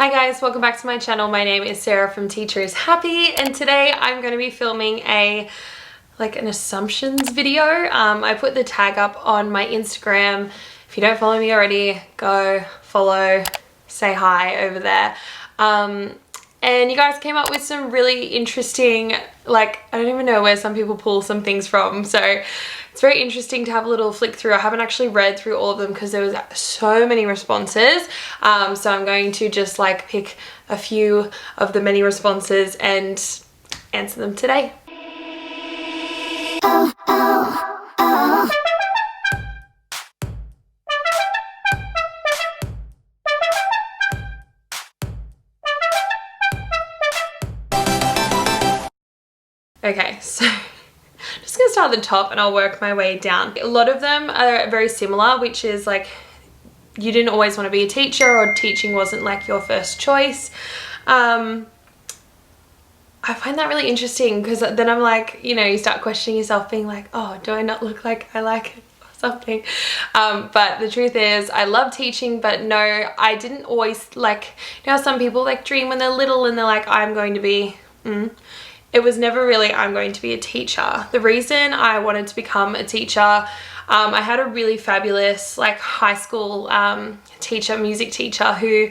Hi guys, welcome back to my channel. My name is Sarah from Teacher is Happy, and today I'm going to be filming an assumptions video. I put the tag up on my Instagram. If you don't follow me already, go follow, say hi over there. And you guys came up with some really interesting, I don't even know where some people pull some things from. So it's very interesting to have a little flick through. I haven't actually read through all of them because there was so many responses. So I'm going to just pick a few of the many responses and answer them today. Okay, so I'm just gonna start at the top and I'll work my way down. A lot of them are very similar, which is you didn't always want to be a teacher, or teaching wasn't your first choice. I find that really interesting because then I'm you start questioning yourself, being oh, do I not look like I like it or something? But the truth is I love teaching, but no, I didn't always how some people dream when they're little and they're I'm going to be It was never really, I'm going to be a teacher. The reason I wanted to become a teacher, I had a really fabulous high school teacher, music teacher, who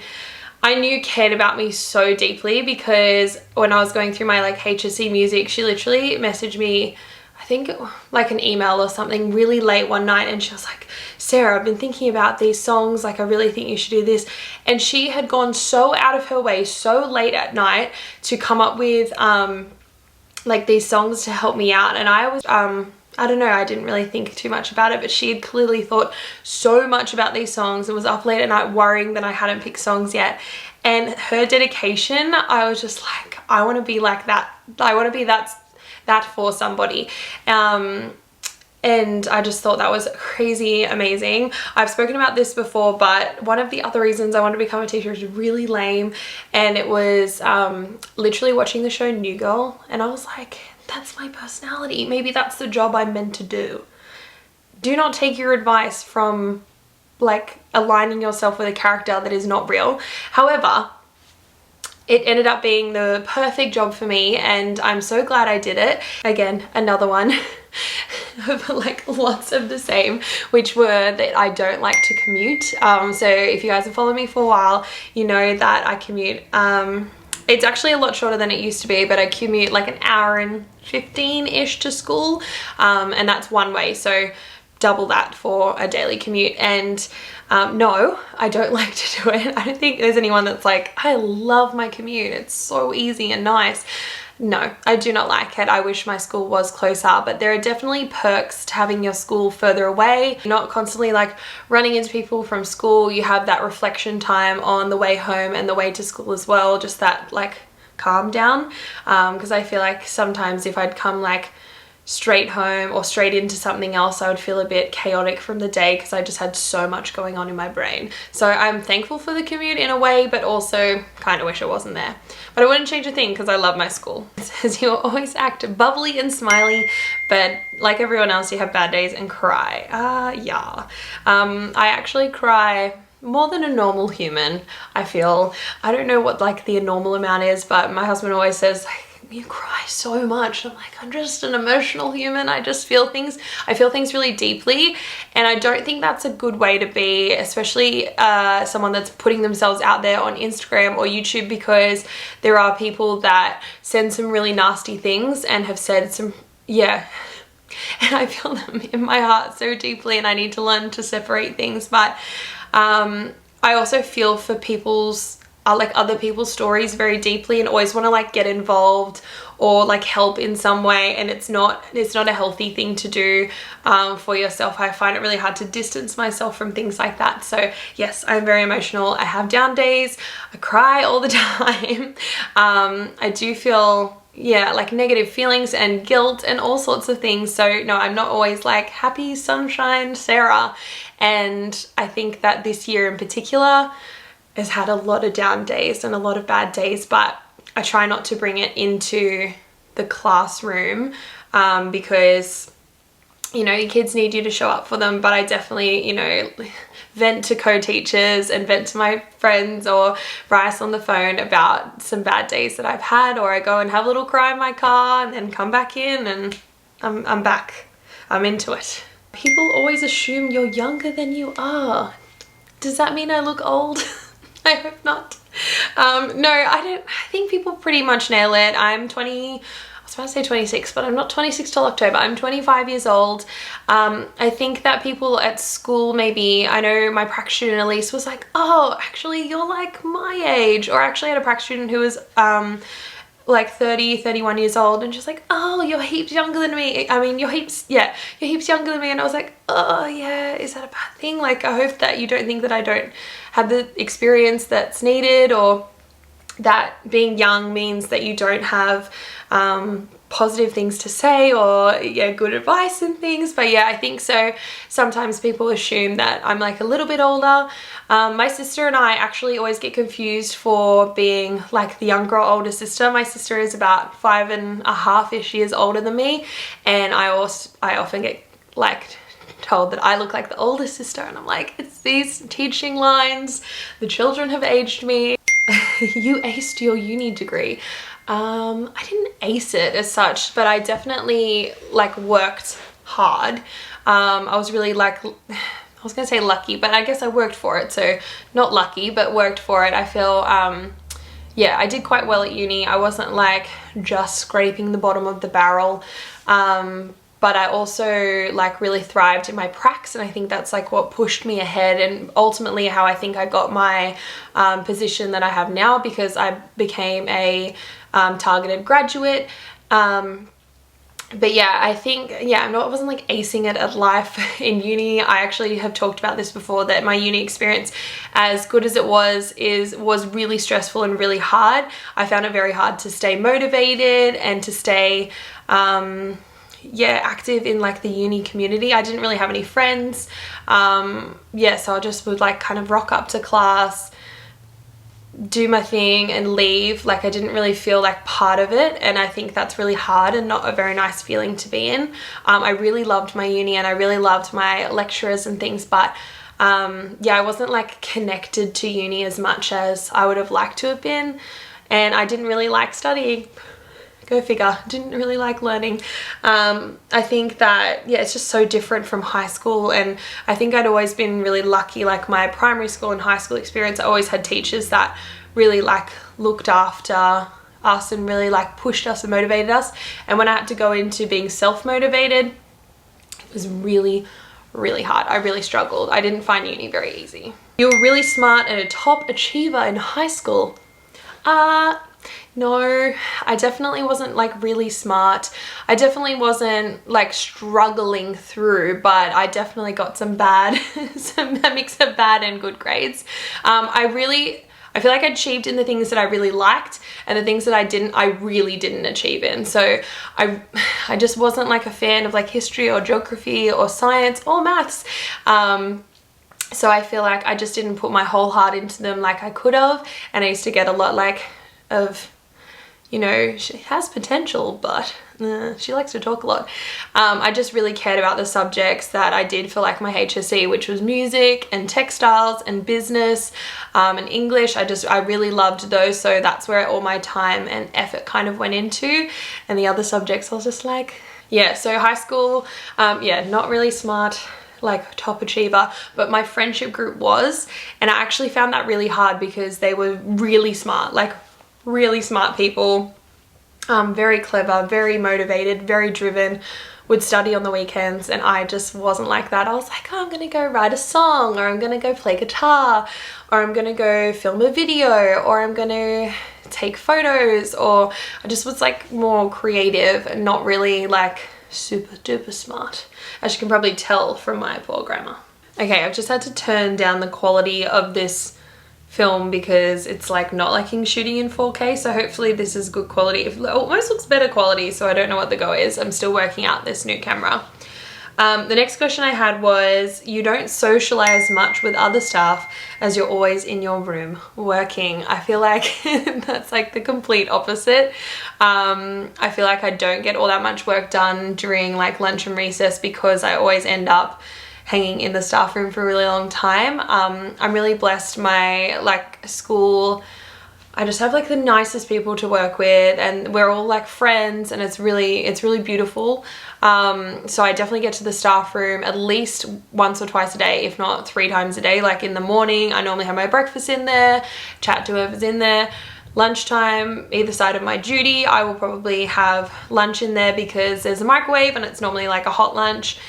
I knew cared about me so deeply, because when I was going through my HSC music, she literally messaged me, I think an email or something, really late one night, and she was like, Sarah, I've been thinking about these songs, I really think you should do this. And she had gone so out of her way so late at night to come up with these songs to help me out. And I was I don't know, I didn't really think too much about it, but she had clearly thought so much about these songs and was up late at night worrying that I hadn't picked songs yet. And her dedication, I was just I want to be like that. I want to be that for somebody. And I just thought that was crazy amazing. I've spoken about this before, but one of the other reasons I wanted to become a teacher is really lame, and it was literally watching the show New Girl, and I was that's my personality. Maybe that's the job I'm meant to do. Do not take your advice from aligning yourself with a character that is not real. However, it ended up being the perfect job for me, and I'm so glad I did it. Again, another one of lots of the same, which were that I don't like to commute. So if you guys have followed me for a while, you know that I commute. It's actually a lot shorter than it used to be, but I commute an hour and 15-ish to school, and that's one way. So double that for a daily commute. And no, I don't like to do it. I don't think there's anyone that's I love my commute, it's so easy and nice. No, I do not like it. I wish my school was closer, but there are definitely perks to having your school further away. You're not constantly running into people from school. You have that reflection time on the way home and the way to school as well, just that calm down. Because I feel sometimes if I'd come straight home or straight into something else, I would feel a bit chaotic from the day because I just had so much going on in my brain. So I'm thankful for the commute in a way, but also kind of wish it wasn't there. But I wouldn't change a thing because I love my school. It says you'll always act bubbly and smiley, but like everyone else, you have bad days and cry. Yeah. I actually cry more than a normal human, I feel. I don't know what the normal amount is, but my husband always says, you cry so much. I'm I'm just an emotional human. I just feel things. I feel things really deeply, and I don't think that's a good way to be, especially someone that's putting themselves out there on Instagram or YouTube, because there are people that send some really nasty things and have said some, yeah, and I feel them in my heart so deeply, and I need to learn to separate things. But I also feel for other people's stories very deeply, and always want to get involved or help in some way, and it's not a healthy thing to do for yourself. I find it really hard to distance myself from things like that. So yes, I'm very emotional. I have down days. I cry all the time. I do feel negative feelings and guilt and all sorts of things. So no, I'm not always happy sunshine Sarah. And I think that this year in particular has had a lot of down days and a lot of bad days, but I try not to bring it into the classroom because you know, your kids need you to show up for them, but I definitely, you know, vent to co-teachers and vent to my friends or Bryce on the phone about some bad days that I've had, or I go and have a little cry in my car and then come back in and I'm back. I'm into it. People always assume you're younger than you are. Does that mean I look old? I hope not. No, I think people pretty much nail it. I'm 20, I was about to say 26, but I'm not 26 till October. I'm 25 years old. I think that people at school, maybe, I know my prac student Elise was like, oh, actually you're like my age. Or actually I had a prac student who was like 30, 31 years old, and just like, oh, you're heaps younger than me. I mean, you're heaps younger than me. And I was like, oh yeah, is that a bad thing? Like, I hope that you don't think that I don't have the experience that's needed, or that being young means that you don't have positive things to say, or yeah, good advice and things. But yeah, I think so. Sometimes people assume that I'm like a little bit older. My sister and I actually always get confused for being like the younger or older sister. My sister is about 5.5-ish years older than me, and I often get like told that I look like the older sister, and I'm like, it's these teaching lines. The children have aged me. You aced your uni degree. I didn't ace it as such, but I definitely like worked hard. I was really like, I was gonna say lucky, but I guess I worked for it. So not lucky, but worked for it. I feel, yeah, I did quite well at uni. I wasn't like just scraping the bottom of the barrel. But I also like really thrived in my pracs, and I think that's like what pushed me ahead, and ultimately how I think I got my position that I have now, because I became a targeted graduate. But yeah, I think, yeah, I wasn't like acing it at life in uni. I actually have talked about this before, that my uni experience, as good as it was really stressful and really hard. I found it very hard to stay motivated and to stay yeah, active in like the uni community. I didn't really have any friends. Yeah, so I just would like kind of rock up to class, do my thing and leave. Like, I didn't really feel like part of it, and I think that's really hard and not a very nice feeling to be in. I really loved my uni and I really loved my lecturers and things, but yeah, I wasn't like connected to uni as much as I would have liked to have been, and I didn't really like studying. Go figure. Didn't really like learning. I think that, yeah, it's just so different from high school, and I think I'd always been really lucky. Like, my primary school and high school experience, I always had teachers that really like looked after us and really like pushed us and motivated us. And when I had to go into being self-motivated, it was really, really hard. I really struggled. I didn't find uni very easy. You were really smart and a top achiever in high school. No, I definitely wasn't like really smart. I definitely wasn't like struggling through, but I definitely got some bad, a mix of bad and good grades. I feel like I achieved in the things that I really liked, and the things that I really didn't achieve in. So I just wasn't like a fan of like history or geography or science or maths. So I feel like I just didn't put my whole heart into them like I could have, and I used to get a lot like of, you know, she has potential, but she likes to talk a lot. I just really cared about the subjects that I did for like my HSC, which was music and textiles and business and English. I really loved those, so that's where all my time and effort kind of went into. And the other subjects I was just like, yeah. So high school, yeah, not really smart, like top achiever, but my friendship group was, and I actually found that really hard because they were really smart, like really smart people, very clever, very motivated, very driven, would study on the weekends, and I just wasn't like that. I was like, oh, I'm gonna go write a song, or I'm gonna go play guitar, or I'm gonna go film a video, or I'm gonna take photos, or I just was like more creative and not really like super duper smart, as you can probably tell from my poor grammar. Okay, I've just had to turn down the quality of this film because it's like not liking shooting in 4K, so hopefully this is good quality. It almost looks better quality, so I don't know what the go is. I'm still working out this new camera. The next question I had was, you don't socialize much with other staff as you're always in your room working. I feel like that's like the complete opposite. I feel like I don't get all that much work done during like lunch and recess because I always end up hanging in the staff room for a really long time. I'm really blessed. My like school, I just have like the nicest people to work with, and we're all like friends, and it's really beautiful. So I definitely get to the staff room at least once or twice a day, if not 3 times a day. Like in the morning, I normally have my breakfast in there, chat to whoever's in there. Lunchtime, either side of my duty, I will probably have lunch in there because there's a microwave and it's normally like a hot lunch.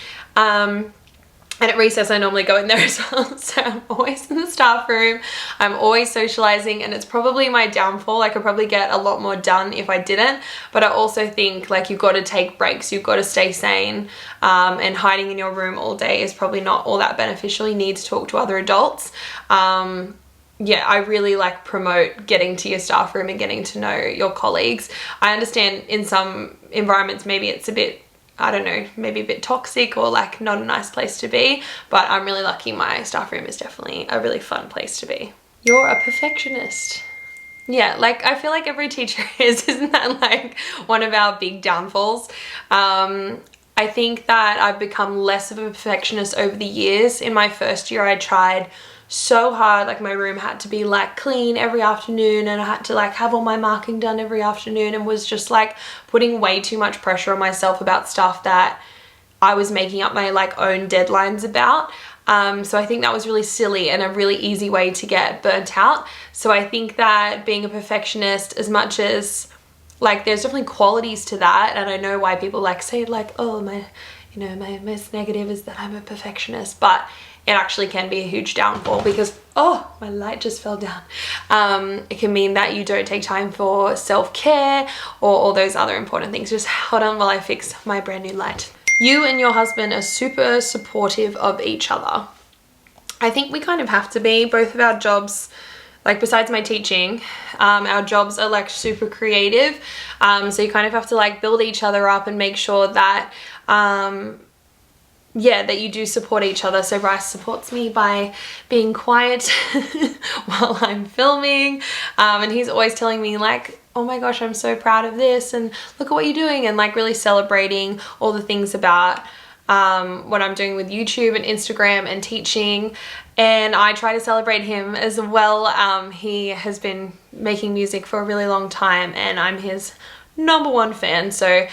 And at recess, I normally go in there as well. So I'm always in the staff room. I'm always socializing, and it's probably my downfall. I could probably get a lot more done if I didn't. But I also think like you've got to take breaks. You've got to stay sane. And hiding in your room all day is probably not all that beneficial. You need to talk to other adults. Yeah, I really like promote getting to your staff room and getting to know your colleagues. I understand in some environments, maybe it's a bit, I don't know, maybe a bit toxic or like not a nice place to be, but I'm really lucky my staff room is definitely a really fun place to be. You're a perfectionist. Yeah, like I feel like every teacher is, isn't that like one of our big downfalls? I think that I've become less of a perfectionist over the years. In my first year, I tried so hard. Like my room had to be like clean every afternoon, and I had to like have all my marking done every afternoon, and was just like putting way too much pressure on myself about stuff that I was making up my like own deadlines about. So I think that was really silly and a really easy way to get burnt out. So I think that being a perfectionist, as much as like there's definitely qualities to that, and I know why people like say like, oh, my most negative is that I'm a perfectionist, but it actually can be a huge downfall because, oh, my light just fell down. It can mean that you don't take time for self-care or all those other important things. Just hold on while I fix my brand new light. You and your husband are super supportive of each other. I think we kind of have to be. Both of our jobs, like besides my teaching, our jobs are like super creative. So you kind of have to like build each other up and make sure that yeah, that you do support each other. So Bryce supports me by being quiet while I'm filming, and he's always telling me like, oh my gosh, I'm so proud of this, and look at what you're doing, and like really celebrating all the things about what I'm doing with YouTube and Instagram and teaching. And I try to celebrate him as well. He has been making music for a really long time, and I'm his #1 fan. So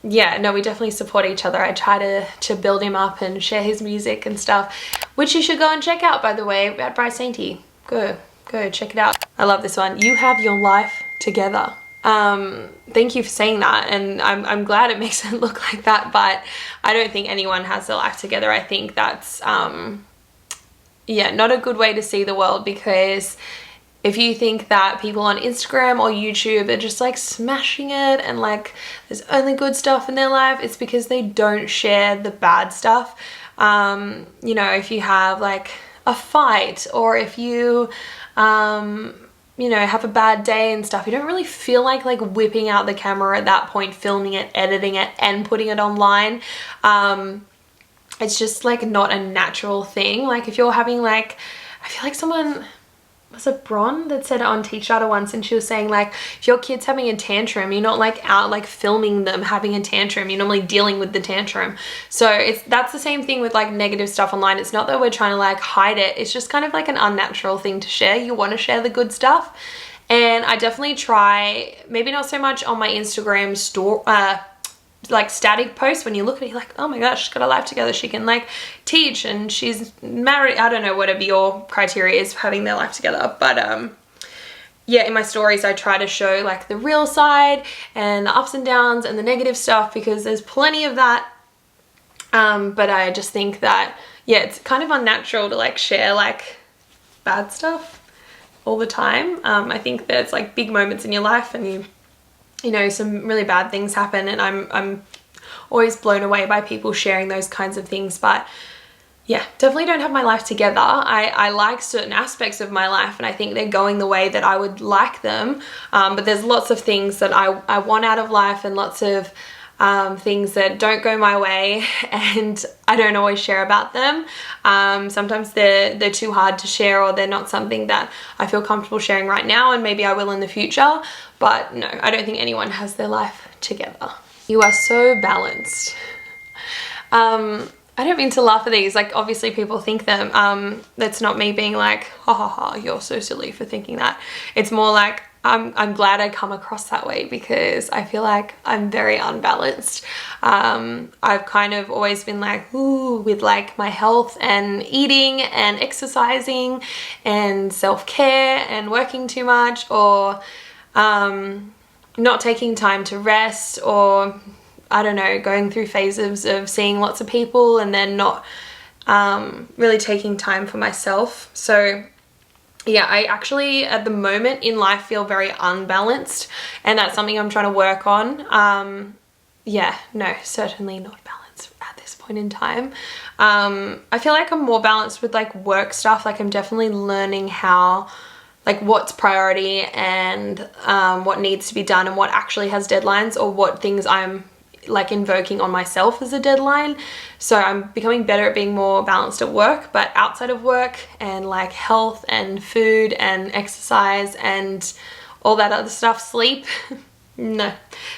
yeah, no, we definitely support each other. I try to build him up and share his music and stuff, which you should go and check out, by the way, at Bryce Sainty. Go check it out. I love this one. You have your life together. Thank you for saying that, and I'm glad it makes it look like that, but I don't think anyone has their life together. I think that's yeah, not a good way to see the world, because if you think that people on Instagram or YouTube are just like smashing it and like there's only good stuff in their life, it's because they don't share the bad stuff. You know, if you have like a fight, or if you you know, have a bad day and stuff, you don't really feel like whipping out the camera at that point, filming it, editing it, and putting it online. It's just like not a natural thing. Like if you're having like, I feel like someone, was it Bron that said it on Teach Data once, and she was saying like, if your kid's having a tantrum, you're not like out like filming them having a tantrum, you're normally dealing with the tantrum. So that's the same thing with like negative stuff online. It's not that we're trying to like hide it, it's just kind of like an unnatural thing to share. You want to share the good stuff, and I definitely try, maybe not so much on my Instagram store like static posts. When you look at it, you're like, oh my gosh, she's got a life together, she can like teach and she's married. I don't know, whatever your criteria is for having their life together, but yeah, in my stories I try to show like the real side and the ups and downs and the negative stuff, because there's plenty of that. But I just think that, yeah, it's kind of unnatural to like share like bad stuff all the time. I think there's like big moments in your life and you know, some really bad things happen, and I'm always blown away by people sharing those kinds of things. But yeah, definitely don't have my life together. I like certain aspects of my life, and I think they're going the way that I would like them. But there's lots of things that I want out of life, and lots of things that don't go my way, and I don't always share about them. Sometimes they're too hard to share, or they're not something that I feel comfortable sharing right now, and maybe I will in the future. But no, I don't think anyone has their life together. You are so balanced. I don't mean to laugh at these, like obviously people think them. That's not me being like, ha ha ha, you're so silly for thinking that. It's more like, I'm glad I come across that way, because I feel like I'm very unbalanced. I've kind of always been like, ooh, with like my health and eating and exercising and self-care and working too much, or not taking time to rest, or I don't know, going through phases of seeing lots of people and then not really taking time for myself. So yeah, I actually at the moment in life feel very unbalanced, and that's something I'm trying to work on. Yeah, no, certainly not balanced at this point in time. I feel like I'm more balanced with like work stuff. Like I'm definitely learning how, like what's priority and what needs to be done and what actually has deadlines, or what things I'm like invoking on myself as a deadline. So I'm becoming better at being more balanced at work, but outside of work and like health and food and exercise and all that other stuff, sleep, no,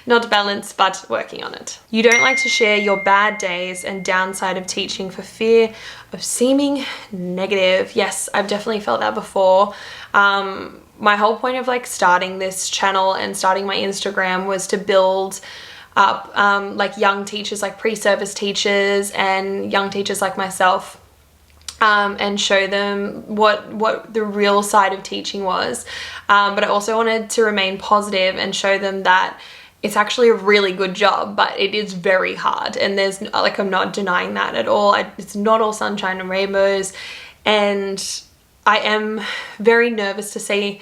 not balanced, but working on it. You don't like to share your bad days and downside of teaching for fear of seeming negative. Yes, I've definitely felt that before. My whole point of like starting this channel and starting my Instagram was to build up like young teachers, like pre-service teachers and young teachers like myself, and show them what the real side of teaching was. But I also wanted to remain positive and show them that it's actually a really good job, but it is very hard, and there's like, I'm not denying that at all. It's not all sunshine and rainbows, and I am very nervous to say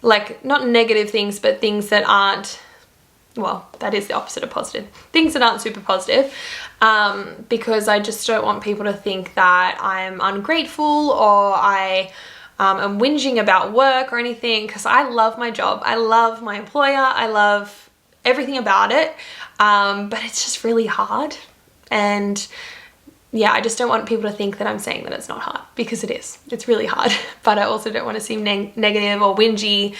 like not negative things, but things that aren't, well, that is the opposite of positive. Things that aren't super positive, because I just don't want people to think that I'm ungrateful or I am whinging about work or anything, because I love my job. I love my employer. I love everything about it, but it's just really hard. And yeah, I just don't want people to think that I'm saying that it's not hard, because it is. It's really hard. But I also don't want to seem negative or whingy,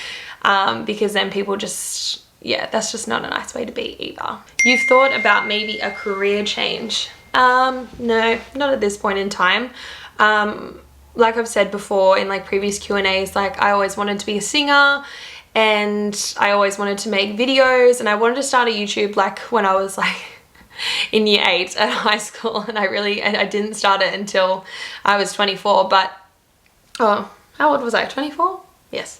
because then people just, yeah, that's just not a nice way to be either. You've thought about maybe a career change? No, not at this point in time. Like I've said before in like previous Q&As, like I always wanted to be a singer, and I always wanted to make videos, and I wanted to start a YouTube like when I was like in year 8 at high school, and I didn't start it until I was 24, but oh, how old was I? 24? Yes.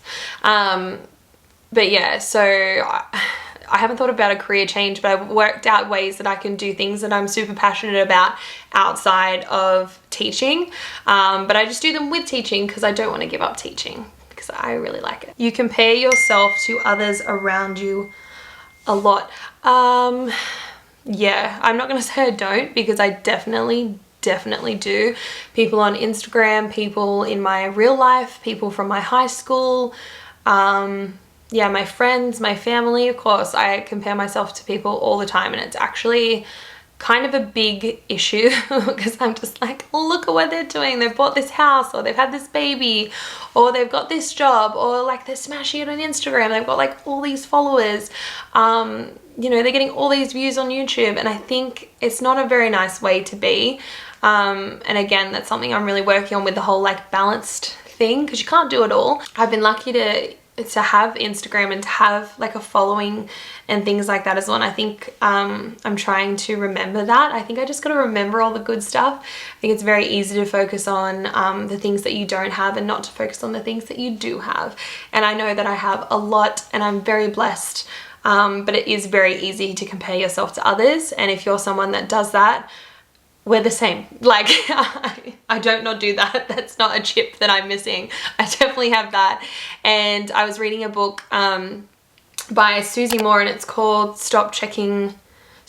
But yeah, so I haven't thought about a career change, but I've worked out ways that I can do things that I'm super passionate about outside of teaching. But I just do them with teaching because I don't want to give up teaching, because I really like it. You compare yourself to others around you a lot. Yeah, I'm not going to say I don't, because I definitely do. People on Instagram, people in my real life, people from my high school, yeah, my friends, my family, of course. I compare myself to people all the time, and it's actually kind of a big issue because I'm just like, look at what they're doing. They've bought this house, or they've had this baby, or they've got this job, or like they're smashing it on Instagram. They've got like all these followers. You know, they're getting all these views on YouTube, and I think it's not a very nice way to be. And again, that's something I'm really working on with the whole like balanced thing, because you can't do it all. I've been lucky to have Instagram and to have like a following and things like that as well, and I think I'm trying to remember that. I think I just got to remember all the good stuff. I think it's very easy to focus on the things that you don't have and not to focus on the things that you do have, and I know that I have a lot and I'm very blessed, but it is very easy to compare yourself to others, and if you're someone that does that, we're the same. Like, I don't not do that. That's not a chip that I'm missing. I definitely have that. And I was reading a book by Susie Moore, and it's called Stop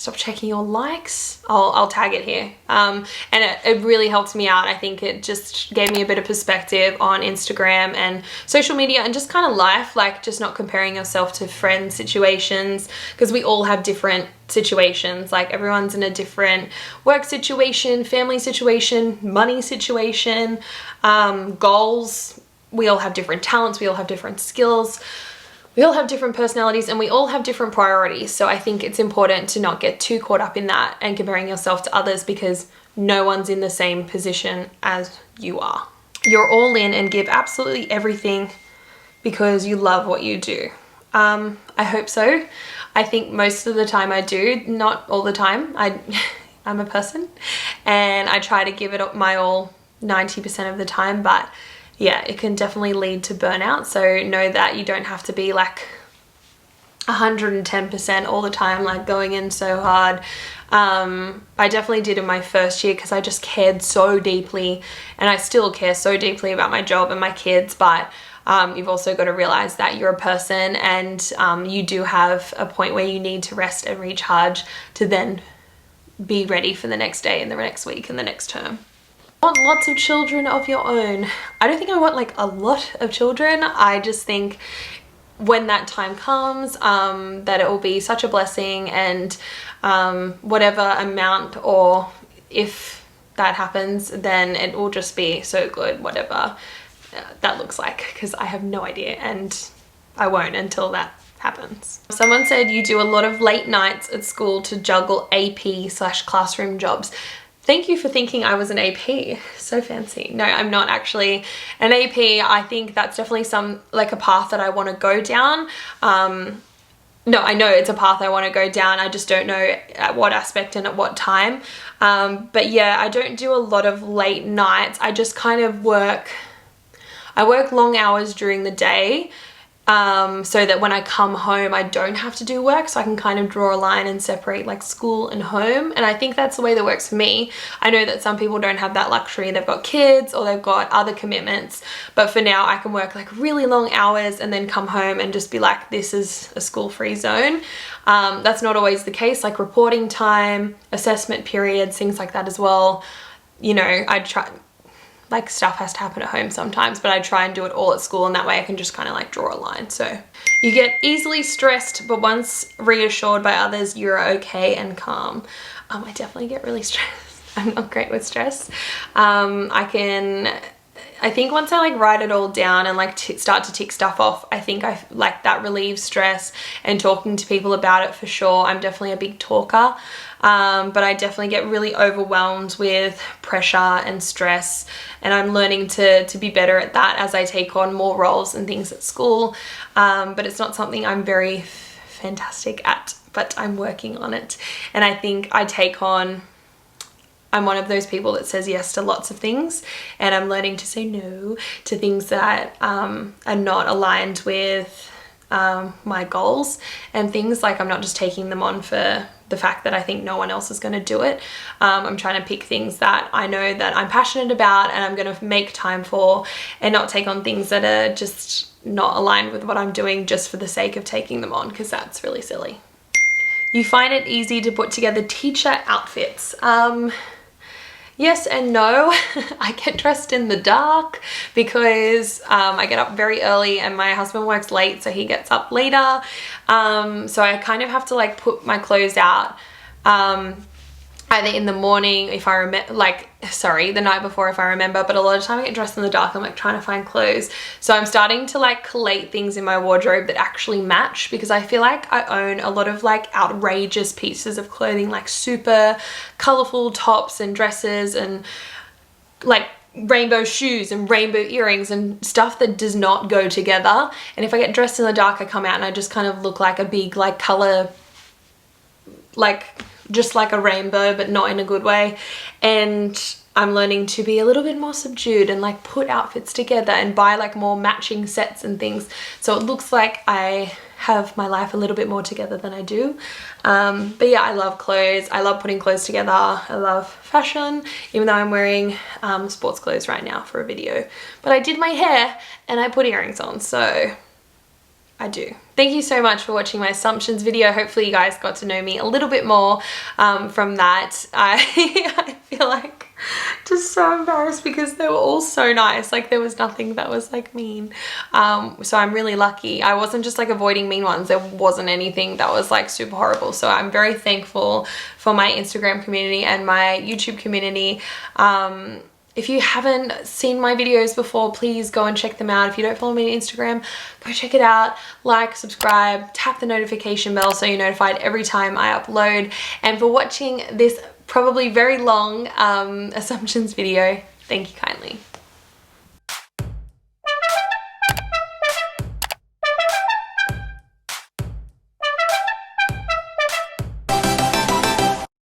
stop checking your likes. I'll tag it here. And it really helped me out. I think it just gave me a bit of perspective on Instagram and social media and just kind of life, like just not comparing yourself to friend situations, because we all have different situations. Like everyone's in a different work situation, family situation, money situation, goals. We all have different talents. We all have different skills. We all have different personalities, and we all have different priorities. So I think it's important to not get too caught up in that and comparing yourself to others, because no one's in the same position as you are. You're all in and give absolutely everything because you love what you do. I hope so. I think most of the time I do, not all the time. I'm a person and I try to give it my all 90% of the time, but yeah, it can definitely lead to burnout. So know that you don't have to be like 110% all the time, like going in so hard. I definitely did in my first year because I just cared so deeply, and I still care so deeply about my job and my kids, but you've also got to realize that you're a person, and you do have a point where you need to rest and recharge to then be ready for the next day and the next week and the next term. Want lots of children of your own. I don't think I want like a lot of children. I just think when that time comes, that it will be such a blessing, and whatever amount, or if that happens, then it will just be so good, whatever that looks like, because I have no idea, and I won't until that happens. Someone said you do a lot of late nights at school to juggle AP/classroom jobs. Thank you for thinking I was an AP. So fancy. No, I'm not actually an AP. I think that's definitely a path that I want to go down. No, I know it's a path I want to go down. I just don't know at what aspect and at what time. But yeah, I don't do a lot of late nights. I just kind of I work long hours during the day, so that when I come home, I don't have to do work, so I can kind of draw a line and separate like school and home. And I think that's the way that works for me. I know that some people don't have that luxury. They've got kids or they've got other commitments, but for now I can work like really long hours and then come home and just be like, this is a school-free zone. That's not always the case, like reporting time, assessment periods, things like that as well. You know, I try, like stuff has to happen at home sometimes, but I try and do it all at school, and that way I can just kind of like draw a line. So you get easily stressed, but once reassured by others, you're okay and calm. I definitely get really stressed. I'm not great with stress. I think once I like write it all down and like start to tick stuff off, I think I like that relieves stress, and talking to people about it for sure. I'm definitely a big talker. But I definitely get really overwhelmed with pressure and stress, and I'm learning to be better at that as I take on more roles and things at school. But it's not something I'm very fantastic at, but I'm working on it. And I think I'm one of those people that says yes to lots of things, and I'm learning to say no to things that are not aligned with my goals, and things like I'm not just taking them on for the fact that I think no one else is going to do it. I'm trying to pick things that I know that I'm passionate about and I'm going to make time for, and not take on things that are just not aligned with what I'm doing just for the sake of taking them on, because that's really silly. You find it easy to put together teacher outfits. Yes and no. I get dressed in the dark because I get up very early and my husband works late, so he gets up later. So I kind of have to like put my clothes out either in the morning if I remember, the night before if I remember, but a lot of time I get dressed in the dark. I'm like trying to find clothes. So I'm starting to like collate things in my wardrobe that actually match, because I feel like I own a lot of like outrageous pieces of clothing, like super colorful tops and dresses and like rainbow shoes and rainbow earrings and stuff that does not go together. And if I get dressed in the dark, I come out and I just kind of look like a big like color, like just like a rainbow, but not in a good way. And I'm learning to be a little bit more subdued and like put outfits together and buy like more matching sets and things, so it looks like I have my life a little bit more together than I do. But yeah, I love clothes. I love putting clothes together. I love fashion, even though I'm wearing sports clothes right now for a video. But I did my hair and I put earrings on, so I do. Thank you so much for watching my assumptions video. Hopefully you guys got to know me a little bit more from that. I feel like just so embarrassed because they were all so nice. Like there was nothing that was like mean. So I'm really lucky. I wasn't just like avoiding mean ones. There wasn't anything that was like super horrible. So I'm very thankful for my Instagram community and my YouTube community. If you haven't seen my videos before, please go and check them out. If you don't follow me on Instagram, go check it out. Like, subscribe, tap the notification bell so you're notified every time I upload. And for watching this probably very long assumptions video, thank you kindly.